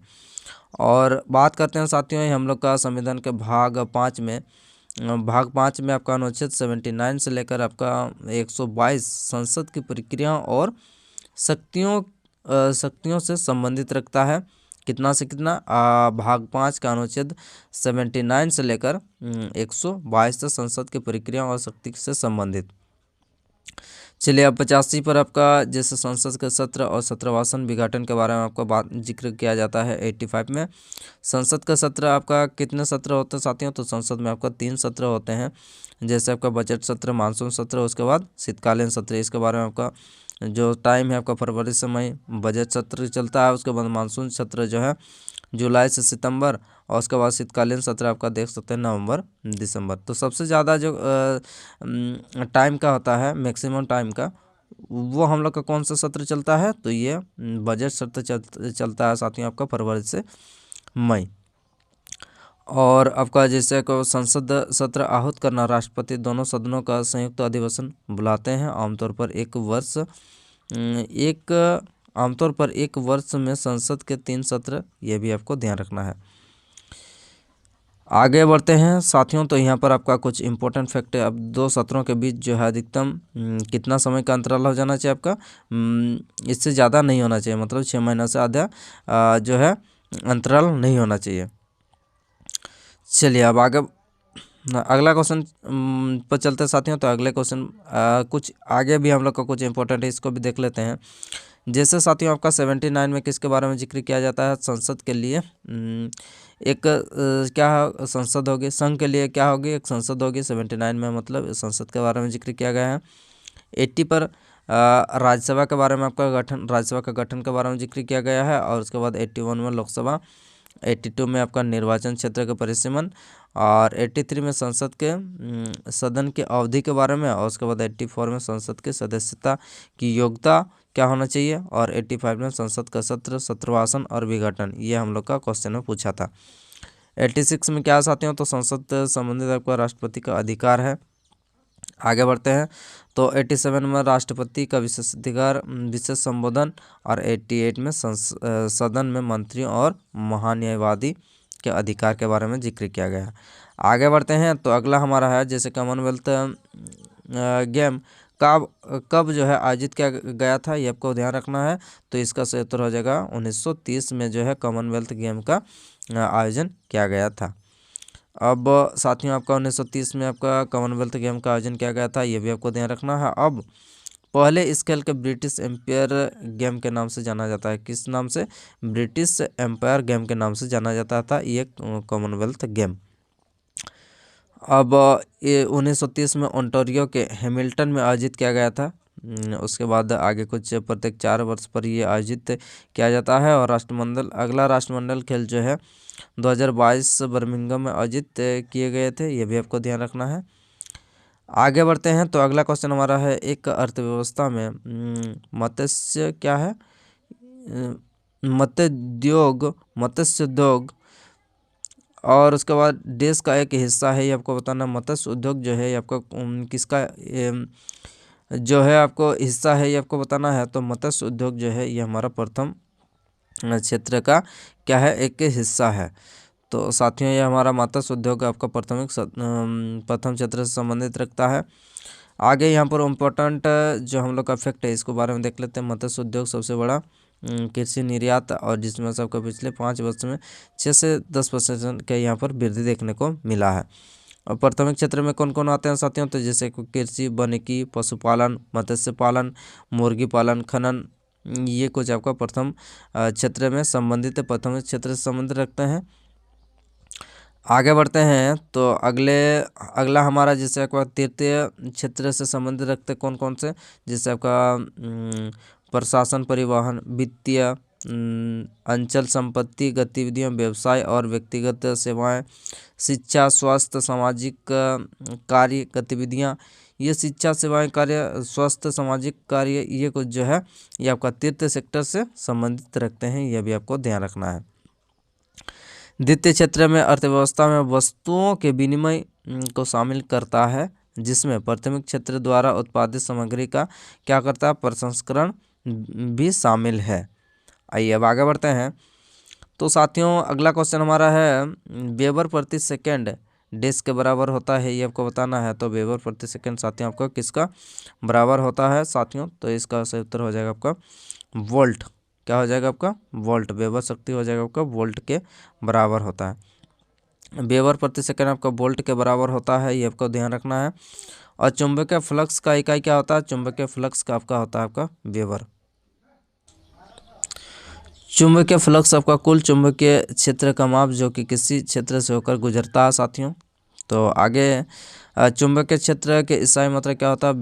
और बात करते हैं साथियों हम लोग का संविधान के भाग 5 में आपका अनुच्छेद 79 से लेकर आपका 122 संसद की प्रक्रियाओं और शक्तियों से संबंधित रखता है। कितना से कितना, भाग 5 का अनुच्छेद 79 से लेकर 122 तक संसद की प्रक्रिया और शक्ति से संबंधित। चलिए अब 85 पर आपका जैसे संसद के सत्र और सत्रवासन विघटन के बारे में आपका जिक्र किया जाता है। 85 में संसद का सत्र आपका कितने सत्र होते हैं साथियों। तो संसद में आपका 3 सत्र होते हैं। जैसे आपका बजट सत्र, मानसून सत्र, उसके बाद शीतकालीन सत्र। इसके बारे में आपका जो टाइम है आपका फरवरी से मई बजट सत्र चलता है। उसके बाद मानसून सत्र जो है जुलाई से सितंबर, और उसके बाद शीतकालीन सत्र आपका देख सकते हैं नवंबर दिसंबर। तो सबसे ज़्यादा जो टाइम का होता है, मैक्सिमम टाइम का, वो हम लोग का कौन सा सत्र चलता है। तो ये बजट सत्र चलता है साथियों आपका फरवरी से मई। और आपका जैसे को संसद सत्र आहूत करना, राष्ट्रपति दोनों सदनों का संयुक्त अधिवेशन बुलाते हैं। आमतौर पर एक वर्ष में संसद के 3 सत्र, ये भी आपको ध्यान रखना है। आगे बढ़ते हैं साथियों। तो यहाँ पर आपका कुछ इंपॉर्टेंट फैक्ट है। अब 2 सत्रों के बीच जो है अधिकतम कितना समय का अंतराल हो जाना चाहिए आपका, इससे ज़्यादा नहीं होना चाहिए, मतलब 6 महीना से आधा जो है अंतराल नहीं होना चाहिए। चलिए अब अगला क्वेश्चन पर चलते हैं साथियों। तो अगले क्वेश्चन कुछ आगे भी हम लोग का कुछ इंपॉर्टेंट है, इसको भी देख लेते हैं। जैसे साथियों आपका 79 में किसके बारे में जिक्र किया जाता है, संसद के लिए एक क्या संसद होगी, संघ के लिए क्या होगी, एक संसद होगी। 79 में मतलब संसद के बारे में जिक्र किया गया है। 80 पर राज्यसभा के बारे में आपका राज्यसभा का गठन के बारे में जिक्र किया गया है। और उसके बाद 81 में लोकसभा, 82 में आपका निर्वाचन क्षेत्र का परिसीमन, और 83 में संसद के सदन के अवधि के बारे में, और उसके बाद 84 में संसद के सदस्यता की योग्यता क्या होना चाहिए, और 85 में संसद का सत्र, सत्रवासन और विघटन, ये हम लोग का क्वेश्चन में पूछा था। 86 में क्या साथियों, तो संसद संबंधित आपका राष्ट्रपति का अधिकार है। आगे बढ़ते हैं। तो 87 में राष्ट्रपति का विशेषाधिकार, विशेष संबोधन, और 88 में सदन में मंत्रियों और महान्यायवादी के अधिकार के बारे में जिक्र किया गया है। आगे बढ़ते हैं तो अगला हमारा है जैसे कॉमनवेल्थ गेम कब कब जो है आयोजित किया गया था, ये आपको ध्यान रखना है। तो इसका सही उत्तर हो जाएगा 1930 में जो है कॉमनवेल्थ गेम का आयोजन किया गया था। अब साथियों आपका 1930 में आपका कॉमनवेल्थ गेम का आयोजन किया गया था, ये भी आपको ध्यान रखना है। अब पहले इस खेल के ब्रिटिश एम्पायर गेम के नाम से जाना जाता है। किस नाम से? ब्रिटिश एम्पायर गेम के नाम से जाना जाता था ये कॉमनवेल्थ गेम। अब ये 1930 में ओंटारियो के हैमिल्टन में आयोजित किया गया था। उसके बाद आगे कुछ प्रत्येक 4 वर्ष पर ये आयोजित किया जाता है। और अगला राष्ट्रमंडल खेल जो है 2022 बर्मिंघम में आयोजित किए गए थे, ये भी आपको ध्यान रखना है। आगे बढ़ते हैं तो अगला क्वेश्चन हमारा है एक अर्थव्यवस्था में मत्स्य क्या है? मत्स्य उद्योग और उसके बाद देश का एक हिस्सा है, ये आपको बताना। मत्स्य उद्योग जो है ये आपका किसका जो है आपको हिस्सा है, ये आपको बताना है। तो मत्स्य उद्योग जो है ये हमारा प्रथम क्षेत्र का क्या है? एक हिस्सा है। तो साथियों ये हमारा मत्स्य उद्योग आपका प्रथम क्षेत्र से संबंधित रखता है। आगे यहाँ पर इम्पोर्टेंट जो हम लोग का फैक्ट है इसको बारे में देख लेते हैं। मत्स्य उद्योग सबसे बड़ा कृषि निर्यात और जिसमें सबका पिछले 5 वर्ष में 6 से 10% के यहाँ पर वृद्धि देखने को मिला है। और प्राथमिक क्षेत्र में कौन कौन आते हैं साथियों? तो जैसे कृषि, वानिकी, पशुपालन, मत्स्य पालन, मुर्गी पालन, खनन, ये कुछ आपका प्रथम क्षेत्र में संबंधित प्राथमिक क्षेत्र से संबंध रखते हैं। आगे बढ़ते हैं तो अगला हमारा जैसे आपका तृतीय क्षेत्र से संबंध रखते कौन कौन से? जैसे आपका प्रशासन, परिवहन, वित्तीय, अंचल संपत्ति, गतिविधियां, व्यवसाय और व्यक्तिगत सेवाएं, शिक्षा, स्वास्थ्य, सामाजिक कार्य गतिविधियां। ये शिक्षा, सेवाएं, कार्य, स्वास्थ्य, सामाजिक कार्य, ये कुछ जो है ये आपका तृतीय सेक्टर से संबंधित रखते हैं, यह भी आपको ध्यान रखना है। द्वितीय क्षेत्र में अर्थव्यवस्था में वस्तुओं के विनिमय को शामिल करता है, जिसमें प्राथमिक क्षेत्र द्वारा उत्पादित सामग्री का क्या करता है? प्रसंस्करण भी शामिल है। आइए अब आगे बढ़ते हैं तो साथियों अगला क्वेश्चन हमारा है वेबर प्रति सेकंड डेज के बराबर होता है, ये आपको बताना है। तो वेबर प्रति सेकंड साथियों आपका किसका बराबर होता है साथियों? तो इसका सही उत्तर हो जाएगा आपका वोल्ट। क्या हो जाएगा आपका? वोल्ट। वेबर शक्ति हो जाएगा आपका वोल्ट के बराबर होता है। वेबर प्रति सेकंड आपका वोल्ट के बराबर होता है, ये आपको ध्यान रखना है। और चुंबकीय फ्लक्स का इकाई क्या होता है? चुंबकीय फ्लक्स का आपका होता है आपका वेबर। चुंबकीय फ्लक्स आपका कुल चुंबकीय क्षेत्र का माप जो कि किसी क्षेत्र से होकर गुजरता है साथियों। तो आगे चुंबकीय क्षेत्र के इकाई मात्रा क्या होता है?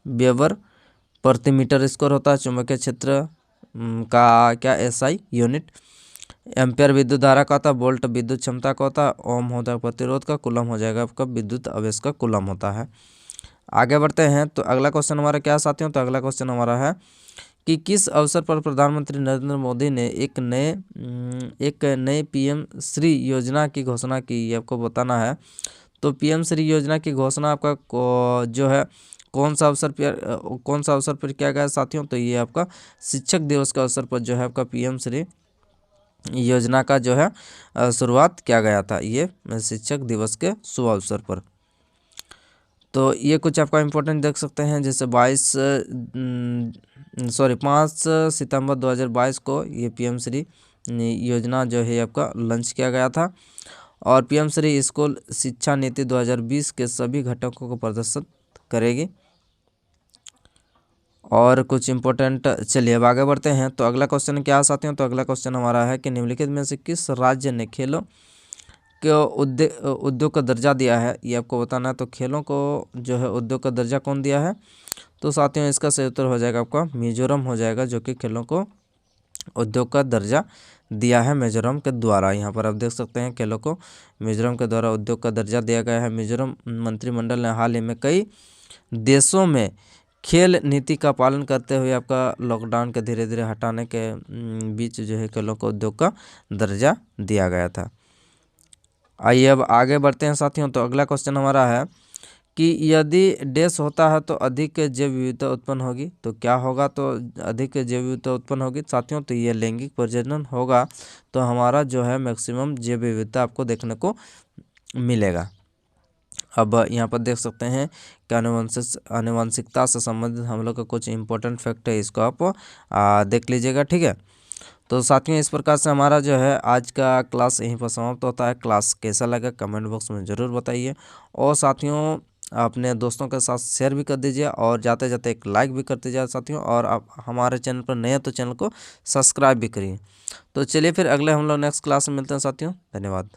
वेबर प्रति मीटर स्क्वायर होता है चुंबकीय क्षेत्र का क्या एसआई यूनिट। एम्पियर विद्युत धारा का होता है, वोल्ट विद्युत क्षमता का होता है, ओम होता है प्रतिरोध का, कूलम हो जाएगा आपका विद्युत आवेश का कूलम होता है। आगे बढ़ते हैं तो अगला क्वेश्चन हमारा क्या साथियों? तो अगला क्वेश्चन हमारा है कि किस अवसर पर प्रधानमंत्री नरेंद्र मोदी ने एक नए पीएम श्री योजना की घोषणा की, ये आपको बताना है। तो पीएम श्री योजना की घोषणा आपका जो है कौन सा अवसर पर किया गया साथियों? तो ये आपका शिक्षक दिवस के अवसर पर जो है आपका पीएम श्री योजना का जो है शुरुआत किया गया था, ये शिक्षक दिवस के शुभ अवसर पर। तो ये कुछ आपका इम्पोर्टेंट देख सकते हैं जैसे 5 सितंबर 2022 को ये पीएम श्री योजना जो है आपका लॉन्च किया गया था। और पीएम श्री स्कूल शिक्षा नीति 2020 के सभी घटकों को प्रदर्शित करेगी। और कुछ इम्पोर्टेंट चलिए अब आगे बढ़ते हैं तो अगला क्वेश्चन क्या साथियों? तो अगला क्वेश्चन हमारा है कि निम्नलिखित में से किस राज्य ने खेलों को उद्योग का दर्जा दिया है, ये आपको बताना है। तो खेलों को जो है उद्योग का दर्जा कौन दिया है? तो साथियों इसका सही उत्तर हो जाएगा आपका मिजोरम हो जाएगा, जो कि खेलों को उद्योग का दर्जा दिया है मिजोरम के द्वारा। यहाँ पर आप देख सकते हैं खेलों को मिजोरम के द्वारा उद्योग का दर्जा दिया गया है। मिजोरम मंत्रिमंडल ने हाल ही में कई देशों में खेल नीति का पालन करते हुए आपका लॉकडाउन के धीरे धीरे हटाने के बीच जो है खेलों को उद्योग का दर्जा दिया गया था। आइए अब आगे बढ़ते हैं साथियों तो अगला क्वेश्चन हमारा है कि यदि डैश होता है तो अधिक जैव विविधता उत्पन्न होगी। तो क्या होगा? तो अधिक जैव विविधता उत्पन्न होगी साथियों, तो ये लैंगिक प्रजनन होगा, तो हमारा जो है मैक्सिमम जैव विविधता आपको देखने को मिलेगा। अब यहाँ पर देख सकते हैं कि आनुवंशिकता से संबंधित हम लोग का कुछ इंपॉर्टेंट फैक्ट है, इसको आप देख लीजिएगा, ठीक है। तो साथियों इस प्रकार से हमारा जो है आज का क्लास यहीं पर समाप्त होता है। क्लास कैसा लगा कमेंट बॉक्स में ज़रूर बताइए, और साथियों अपने दोस्तों के साथ शेयर भी कर दीजिए, और जाते जाते एक लाइक भी कर दीजिए साथियों। और आप हमारे चैनल पर नए हैं तो चैनल को सब्सक्राइब भी करिए। तो चलिए फिर अगले हम लोग नेक्स्ट क्लास में मिलते हैं साथियों, धन्यवाद।